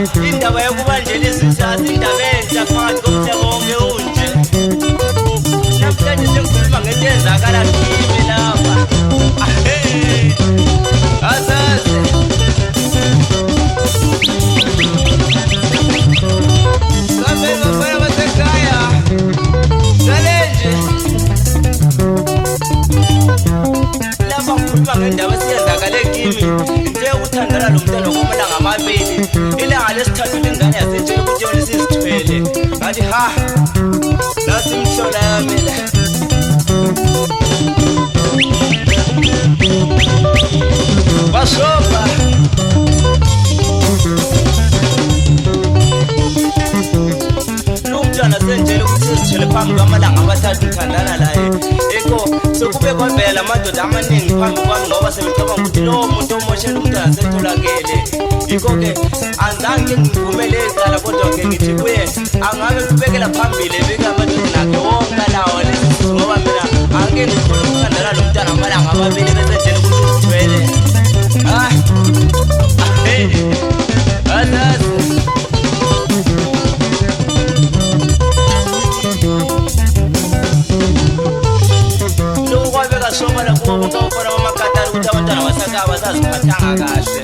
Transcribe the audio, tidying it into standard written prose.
indaba yokubanjela izizathu indaba entsha phakathi komhlaba wonke unje. Namhlanje sengikhuluma ngento eyenzakala kimi lapha. Azazi Sabela faya basekhaya Challenge lapha ngikhuluma ngendaba esiyenzakale kimi into yokuthandana lo mntwana ngomalanga amabili. Ilanga lesithathu lengane yasetshela ukuthi yona isizithwele. Ngathi ha nasi imhlola yami la. Basoba lumntwana senjele ukuthi sizithwele phambi kwamalanga amathathu ngithandana laye. Eko sokube kwavela amadoda amaningi phambi kwami ngoba sebecabanga ukuthi lowo muntu omoshela umntwana setholakele. Yikho-ke azange ngivumele icala kodwa-ke ngithi kuye angabe ngibekela phambili ebika amadoda nakhe wonke lawo lesi ngoba mina angeke ngifune ukuthandana lo mntwana amalanga amabili bese njele ukuthi uzithwele. Lokhu kwabeka sobala kubo bonke abafana bamakatari ukuthi abantwana basakaba bazaziphathanga kahle.